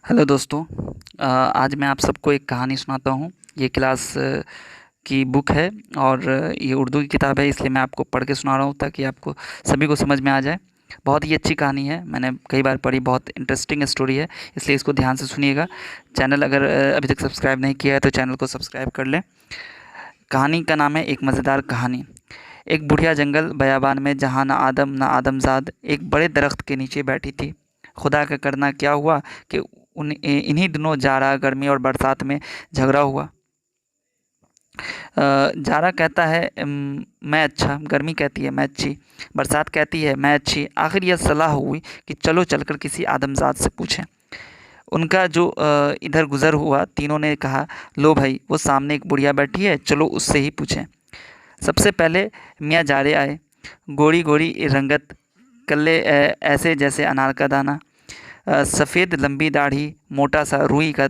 Hello दोस्तों। आज मैं आप सबको एक कहानी सुनाता हूँ। ये क्लास की बुक है और ये उर्दू की किताब है, इसलिए मैं आपको पढ़ के सुना रहा हूँ ताकि आपको सभी को समझ में आ जाए। बहुत ही अच्छी कहानी है, मैंने कई बार पढ़ी, बहुत इंटरेस्टिंग स्टोरी है, इसलिए इसको ध्यान से सुनिएगा। चैनल अगर अभी तक सब्सक्राइब नहीं किया है तो चैनल को सब्सक्राइब कर लें। कहानी का नाम है एक मज़ेदार कहानी। एक बुढ़िया जंगल बयाबान में, जहाँ ना आदम ना आदमजाद, एक बड़े दरख्त के नीचे बैठी थी। खुदा का करना क्या हुआ कि इन्हीं दिनों जाड़ा, गर्मी और बरसात में झगड़ा हुआ। जाड़ा कहता है मैं अच्छा, गर्मी कहती है मैं अच्छी, बरसात कहती है मैं अच्छी। आखिर यह सलाह हुई कि चलो चलकर किसी आदमजात से पूछें। उनका जो इधर गुज़र हुआ, तीनों ने कहा, लो भाई, वो सामने एक बुढ़िया बैठी है, चलो उससे ही पूछें। सबसे पहले मियाँ जाड़े आए। गोरी गोरी रंगत, कल्ले ऐसे जैसे अनार का दाना, सफ़ेद लंबी दाढ़ी, मोटा सा रुई का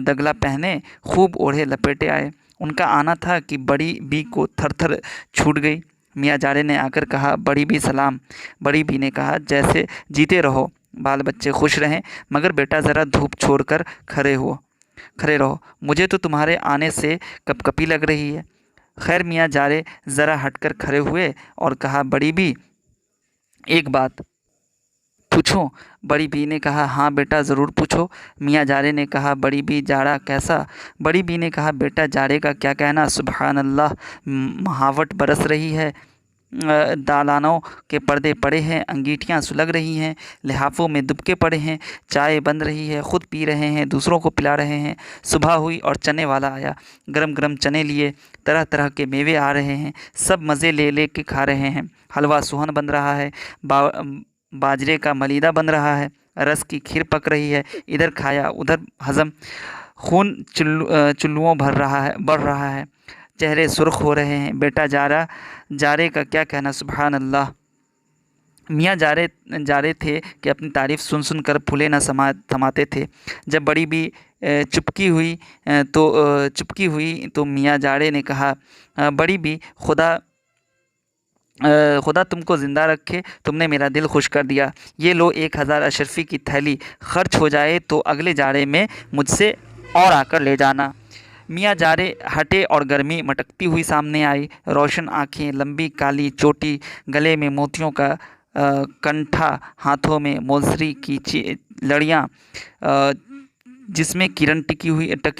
दगला पहने, खूब ओढ़े लपेटे आए। उनका आना था कि बड़ी बी को थर थर छूट गई। मियाँ जाड़े ने आकर कहा, बड़ी बी सलाम। बड़ी बी ने कहा, जैसे जीते रहो, बाल बच्चे खुश रहें, मगर बेटा ज़रा धूप छोड़कर खड़े रहो, मुझे तो तुम्हारे आने से कपकपी लग रही है। खैर, मियाँ जाड़े ज़रा हटकर खड़े हुए और कहा, बड़ी बी, एक बात पूछूं? बड़ी बी ने कहा, हाँ बेटा, ज़रूर पूछो। मियाँ जाड़े ने कहा, बड़ी बी, जाड़ा कैसा? बड़ी बी ने कहा, बेटा जाड़े का क्या कहना, सुबहान अल्लाह, महावट बरस रही है, दालानों के पर्दे पड़े हैं, अंगीठियाँ सुलग रही हैं, लिहाफों में दुबके पड़े हैं, चाय बन रही है, खुद पी रहे हैं, दूसरों को पिला रहे हैं। सुबह हुई और चने वाला आया, गरम गरम चने लिए, तरह तरह के मेवे आ रहे हैं, सब मज़े ले ले के खा रहे हैं। हलवा सुहन बन रहा है, बाजरे का मलीदा बन रहा है, रस की खीर पक रही है, इधर खाया उधर हजम, खून चुल्लुओं बढ़ रहा है, चेहरे सुर्ख हो रहे हैं। बेटा जारे का क्या कहना, सुबहान अल्लाह। मियाँ जारे थे कि अपनी तारीफ़ सुन सुन कर फूले न थमाते थे। जब बड़ी भी चुपकी हुई तो मियाँ जारे ने कहा, बड़ी भी, खुदा तुमको ज़िंदा रखे, तुमने मेरा दिल खुश कर दिया। ये लो 1000 अशरफी की थैली, खर्च हो जाए तो अगले जाड़े में मुझसे और आकर ले जाना। मियाँ जारे हटे और गर्मी मटकती हुई सामने आई। रोशन आँखें, लंबी काली चोटी, गले में मोतियों का कंठा, हाथों में मोजरी की लड़ियाँ, जिसमें किरण टकी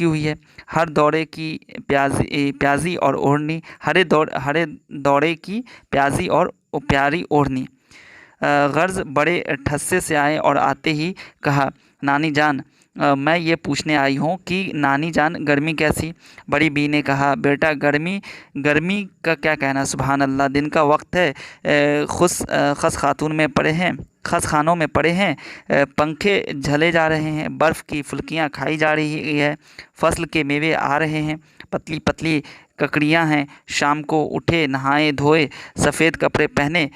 हुई है। हर दौरे की प्याजी और ओढ़नी, हरे दौरे की प्याजी और प्यारी ओढ़नी। गर्ज बड़े ठस्से से आए और आते ही कहा, नानी जान, मैं ये पूछने आई हूँ कि नानी जान, गर्मी कैसी? बड़ी बी ने कहा, बेटा गर्मी गर्मी का क्या कहना, सुबहान अल्लाह, दिन का वक्त है, खस खातून में पड़े हैं, खस खानों में पड़े हैं, पंखे झले जा रहे हैं, बर्फ़ की फुल्कियाँ खाई जा रही है, फसल के मेवे आ रहे हैं, पतली पतली ककड़ियाँ हैं। शाम को उठे, नहाए धोए, सफ़ेद कपड़े पहने,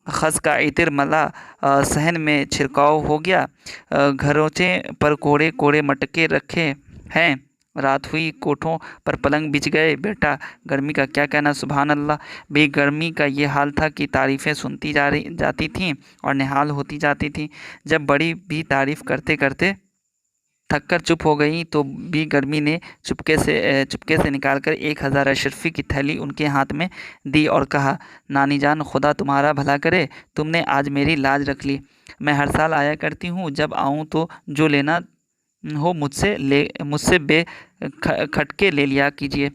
खस का इत्र मला, सहन में छिड़काव हो गया, घरोंचे पर कोड़े कोड़े मटके रखे हैं, रात हुई, कोठों पर पलंग बिछ गए। बेटा गर्मी का क्या कहना, सुबहान अल्लाह। बेगर्मी का ये हाल था कि तारीफ़ें सुनती जाती थीं और निहाल होती जाती थीं। जब बड़ी भी तारीफ़ करते करते थक कर चुप हो गई तो भी गर्मी ने चुपके से निकालकर 1000 अशरफी की थैली उनके हाथ में दी और कहा, नानी जान, खुदा तुम्हारा भला करे, तुमने आज मेरी लाज रख ली। मैं हर साल आया करती हूँ, जब आऊँ तो जो लेना हो मुझसे खटके ले लिया कीजिए।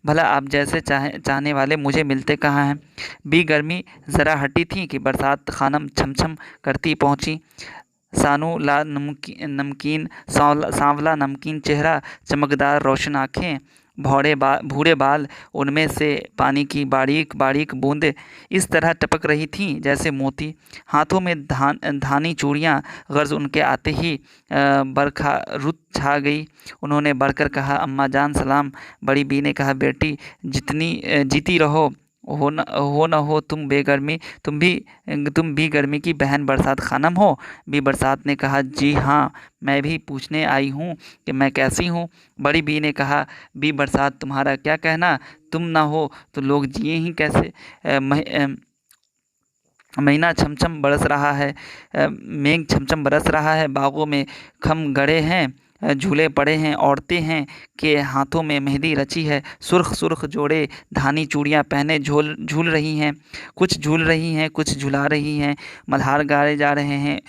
भला आप जैसे चाहने वाले मुझे मिलते कहाँ हैं। बी गर्मी ज़रा हटी थी कि बरसात खानम छम छम करती पहुँची। सानू ला नमकीन सांवला नमकीन चेहरा, चमकदार रोशन आँखें, भूरे बाल, उनमें से पानी की बारीक बारीक बूंदें इस तरह टपक रही थीं जैसे मोती। हाथों में धानी चूड़ियाँ, गर्ज उनके आते ही बरखा रुत छा गई। उन्होंने बढ़कर कहा, अम्मा जान सलाम। बड़ी बी ने कहा, बेटी जीती रहो, हो न हो तुम भी गर्मी की बहन बरसात खानम हो। बी बरसात ने कहा, जी हाँ, मैं भी पूछने आई हूँ कि मैं कैसी हूँ। बड़ी बी ने कहा, बी बरसात, तुम्हारा क्या कहना, तुम ना हो तो लोग जिए ही कैसे? महीना छमछम बरस रहा है, मेघ छमछम बरस रहा है, बागों में खम गड़े हैं, झूले पड़े हैं, औरतें हैं के हाथों में मेहंदी रची है, सुर्ख सुर्ख जोड़े धानी चूड़ियाँ पहने झूल झूल रही हैं, कुछ झूल रही हैं, कुछ झुला रही हैं, मल्हार गाए जा रहे हैं।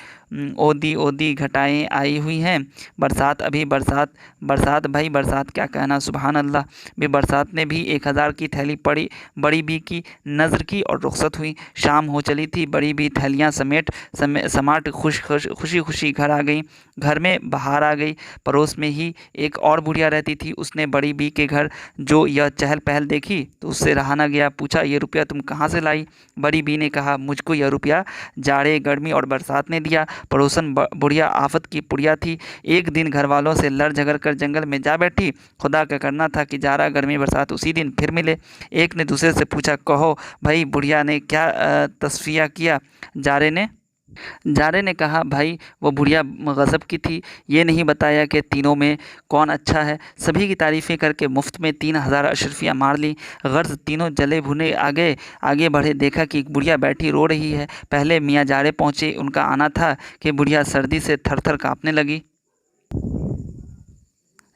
ओदी ओदी घटाएं आई हुई हैं, बरसात अभी बरसात, बरसात भाई बरसात क्या कहना, सुबहान अल्लाह। भी बरसात ने भी 1,000 की थैली पड़ी बड़ी बी की नज़र की और रुखसत हुई। शाम हो चली थी, बड़ी बी थैलियाँ समाट खुशी खुशी घर आ गई। घर में बाहर आ गई। पड़ोस में ही एक और बुढ़िया रहती थी। उसने बड़ी बी के घर जो यह चहल पहल देखी तो उससे रहा न गया। पूछा, ये रुपया तुम कहाँ से लाई? बड़ी बी ने कहा, मुझको यह रुपया जाड़े गर्मी और बरसात ने दिया। पड़ोसन बुढ़िया आफत की पुड़िया थी। एक दिन घर वालों से लड़ झगड़ कर जंगल में जा बैठी। खुदा का करना था कि जाड़ा गर्मी बरसात उसी दिन फिर मिले। एक ने दूसरे से पूछा, कहो भाई बुढ़िया ने क्या तस्फिया किया? जारे ने कहा, भाई वो बुढ़िया गज़ब की थी। ये नहीं बताया कि तीनों में कौन अच्छा है। सभी की तारीफ़ें करके मुफ्त में 3,000 अशरफियाँ मार ली। गर्ज तीनों जले भुने आगे आगे बढ़े। देखा कि एक बुढ़िया बैठी रो रही है। पहले मियाँ जारे पहुँचे। उनका आना था कि बुढ़िया सर्दी से थर थर काँपने लगी।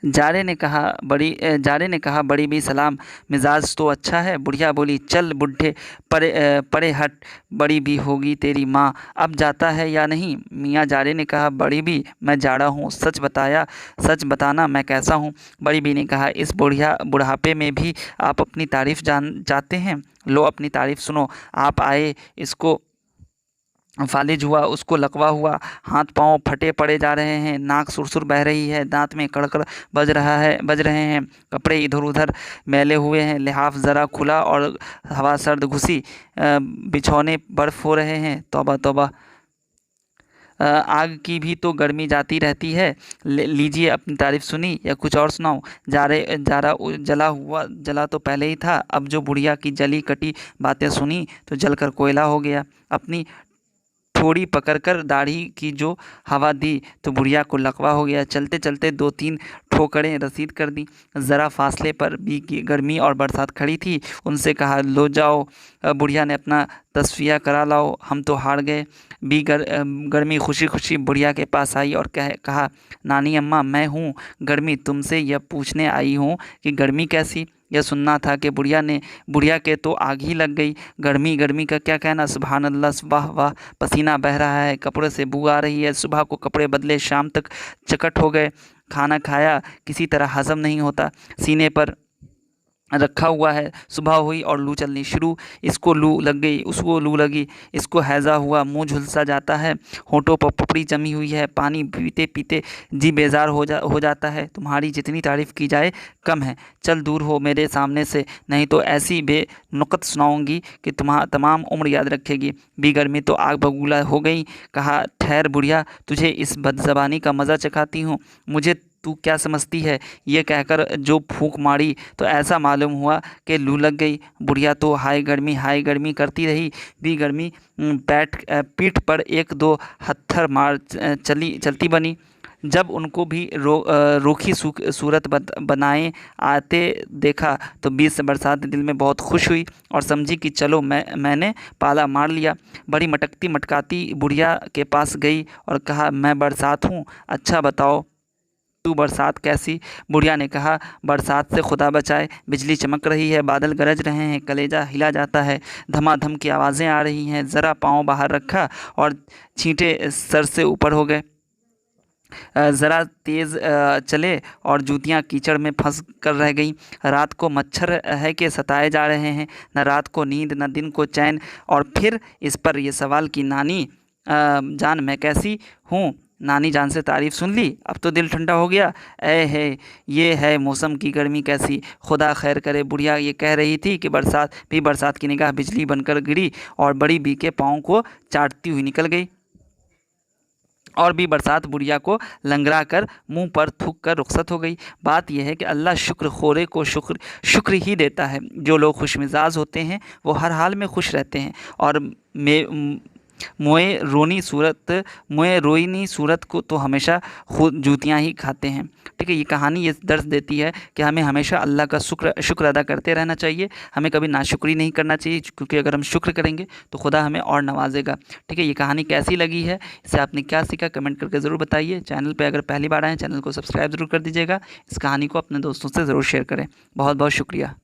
जारे ने कहा, बड़ी भी सलाम, मिजाज तो अच्छा है। बुढ़िया बोली, चल बुढ़े परे हट, बड़ी भी होगी तेरी माँ। अब जाता है या नहीं? मियाँ जारे ने कहा, बड़ी भी मैं जाड़ा हूँ, सच बताना मैं कैसा हूँ? बड़ी भी ने कहा, इस बुढ़ापे में भी आप अपनी तारीफ चाहते हैं? लो अपनी तारीफ सुनो। आप आए, इसको फालिज हुआ, उसको लकवा हुआ, हाथ पांव फटे पड़े जा रहे हैं, नाक सुरसुर बह रही है, दांत में कड़कड़ बज रहे हैं, कपड़े इधर उधर मैले हुए हैं, लिहाफ ज़रा खुला और हवा सर्द घुसी, बिछौने बर्फ़ हो रहे हैं। तौबा तौबा, आग की भी तो गर्मी जाती रहती है। लीजिए अपनी तारीफ सुनी या कुछ और सुनाऊं? जला तो पहले ही था। अब जो बुढ़िया की जली कटी बातें सुनी तो जलकर कोयला हो गया। अपनी थोड़ी पकड़कर दाढ़ी की जो हवा दी तो बुढ़िया को लकवा हो गया। चलते चलते 2-3 ठोकरें रसीद कर दी। ज़रा फासले पर भी की गर्मी और बरसात खड़ी थी। उनसे कहा, लो जाओ, बुढ़िया ने अपना तस्फिया करा लाओ, हम तो हार गए। गर्मी खुशी खुशी बुढ़िया के पास आई और कहा, नानी अम्मा, मैं हूँ गर्मी, तुमसे यह पूछने आई हूँ कि गर्मी कैसी? यह सुनना था कि बुढ़िया के तो आग ही लग गई। गर्मी गर्मी का क्या कहना, सुबहान अल्लाह, वाह वाह, पसीना बह रहा है, कपड़े से बू आ रही है। सुबह को कपड़े बदले, शाम तक चकट हो गए। खाना खाया किसी तरह हजम नहीं होता, सीने पर रखा हुआ है। सुबह हुई और लू चलनी शुरू। इसको लू लग गई, उसको लू लगी, इसको हैज़ा हुआ, मुंह झुलसा जाता है, होठों पर पपड़ी जमी हुई है, पानी पीते पीते जी बेजार हो जाता है। तुम्हारी जितनी तारीफ़ की जाए कम है। चल दूर हो मेरे सामने से, नहीं तो ऐसी बेनुकत सुनाऊंगी कि तमाम उम्र याद रखेगी। गर्मी तो आग बबूला हो गई। कहा, ठहर बुढ़िया, तुझे इस बदज़बानी का मज़ा चखाती हूँ। मुझे तू क्या समझती है? ये कहकर जो फूंक मारी तो ऐसा मालूम हुआ कि लू लग गई। बुढ़िया तो हाय गर्मी करती रही। गर्मी पीठ पर 1-2 हत्थर मार चलती बनी। जब उनको भी रूखी सूरत बनाए आते देखा तो 20 बरसात दिल में बहुत खुश हुई और समझी कि चलो मैंने पाला मार लिया। बड़ी मटकती मटकाती बुढ़िया के पास गई और कहा, मैं बरसात हूँ, अच्छा बताओ तू बरसात कैसी? बुढ़िया ने कहा, बरसात से खुदा बचाए, बिजली चमक रही है, बादल गरज रहे हैं, कलेजा हिला जाता है, धमाधम की आवाज़ें आ रही हैं। ज़रा पाँव बाहर रखा और छींटे सर से ऊपर हो गए। ज़रा तेज़ चले और जूतियाँ कीचड़ में फंस कर रह गईं। रात को मच्छर है कि सताए जा रहे हैं, न रात को नींद न दिन को चैन। और फिर इस पर यह सवाल कि नानी जान मैं कैसी हूँ? नानी जान से तारीफ़ सुन ली, अब तो दिल ठंडा हो गया। ये है मौसम की गर्मी कैसी, खुदा खैर करे। बुढ़िया ये कह रही थी कि बरसात की निगाह बिजली बनकर गिरी और बड़ी बी के पाँव को चाटती हुई निकल गई। और भी बरसात बुढ़िया को लंगरा कर मुंह पर थूक कर रुखसत हो गई। बात यह है कि अल्लाह शुक्र खोरे को शुक्र ही देता है। जो लोग खुश मिजाज होते हैं वो हर हाल में खुश रहते हैं और मोए रोईनी सूरत को तो हमेशा खुद जूतियाँ ही खाते हैं। ठीक है, ये कहानी ये दर्स देती है कि हमें हमेशा अल्लाह का शुक्र अदा करते रहना चाहिए, हमें कभी नाशुक्री नहीं करना चाहिए, क्योंकि अगर हम शुक्र करेंगे तो खुदा हमें और नवाजेगा। ठीक है, ये कहानी कैसी लगी है, इससे आपने क्या सीखा, कमेंट करके ज़रूर बताइए। चैनल पे अगर पहली बार आए चैनल को सब्सक्राइब ज़रूर कर दीजिएगा। इस कहानी को अपने दोस्तों से ज़रूर शेयर करें। बहुत बहुत शुक्रिया।